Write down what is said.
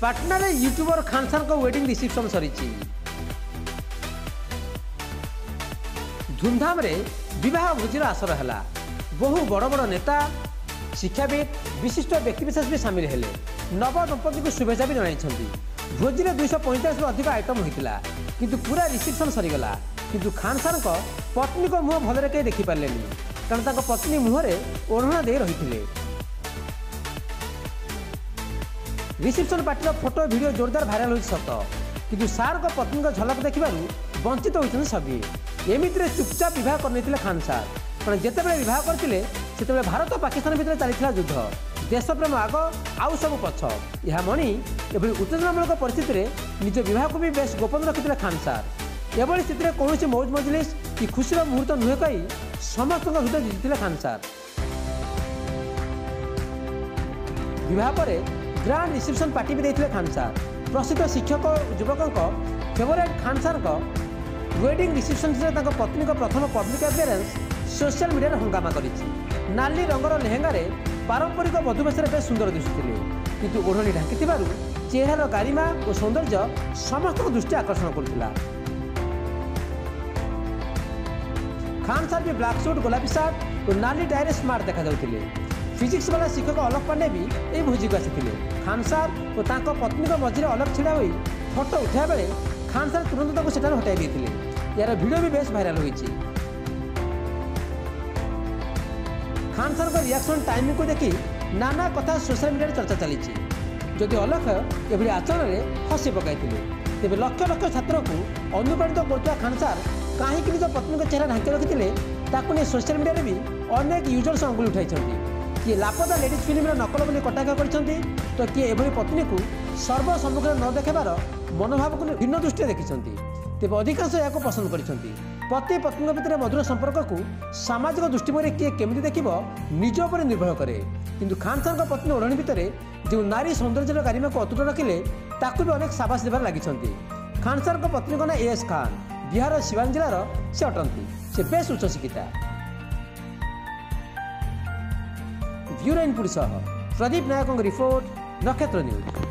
पाटना रे YouTuber Khan sir को wedding reception सरी धूमधाम रे विवाह भोजर आसर है। बहु बड़ बड़ नेता शिक्षाविद विशिष्ट व्यक्तिविशेष भी सामिल हेले। नव दंपति को शुभेच्छा भी जन भोजी में 245 अधिक आइटम होता किंतु पूरा रिसेप्शन सरीगला किंतु खान सर को पत्नी को मुह भलरे कहीं देखिपारे कारण पत्नी मुहरे ओढ़ना दे रही। रिसेप्शन पार्टी फोटो वीडियो जोरदार भाइराल हो सत किंतु सार को पत्नी को झलक देखा वंचित होती सभी। एमती चुपचाप बह कर खान सार कारण जिते बह करते भारत और पाकिस्तान भितर चलता युद्ध देश प्रेम आग आउ सब पछ यह मणि एभली उत्तेजनामूलक परिस्थिति में निज विवाह को भी बेस गोपन रखिते खान सार। एभली स्थिति कौन मौज मजलिस कि खुशीर मुहूर्त नुहे कही समस्त हृदय जीति खान सार। विवाह पर ग्रांड रिसेप्शन पार्टी भी देते खान सार। प्रसिद्ध शिक्षक युवकों फेवरेट खान सार को वेडिंग रिसेप्शन से पत्नी को प्रथम पब्लिक अपीयरेंस सोशल मीडिया हंगामा करी। नाली रंगर लेहेंगा पारंपरिक वधुवेश बेस सुंदर दिशुले किंतु ओढ़नी ढांकी चेहरार गारिमा और सौंदर्य समस्त दृष्टि आकर्षण करुला। खान सार भी ब्लैक सूट गोलापी सार्ट और नाली टाई स्मार्ट देखा जाउथिले। फिजिक्स वाला शिक्षक अलग पांडे भी यही भोजी को आसी खान सार और पत्नी मझे अलग छिड़ा हो फोटो उठा बेले खान सार तुरंत हटाई देते। यार वीडियो भी बेस भाइराल होती। खान सार का रिएक्शन टाइमिंग को देखी नाना कथा सोशल मीडिया चर्चा चली। जदि अलख एभली आचरण में हसी पकाई तेज लक्ष लक्ष छात्र को अनुप्राणित करता खान सार कहीं निज पत्नी चेहरा ढांकी रखिते सोशल मीडिया भी अनेक यूजर्स अंगुल उठाई। किए लापता लेडीज फिल्म नकल बोली कटाक्ष कर तो किए एभली पत्नी को सर्वसम्मुखें न देखार मनोभाव को भिन्न दृष्टि देखी। तेज अधिकांश या पसंद कर पति पत्नी भितर मधुर संपर्क को सामाजिक दृष्टिकोण किए केमी देख निज पर निर्भर करे किंतु खान सार पत्नी ओढ़णी भितर जो नारी सौंदर्य गारिमा को अतुट रखिले ताकू भी अनेक साबास देवार लगी। खान सार पत्नी ना एएस खान बिहार सिवान जिलार से अटंती। से बेस उच्च शिक्षिता। ब्यूरो इनपुट सह प्रदीप नायकों रिपोर्ट नक्षत्र न्यूज।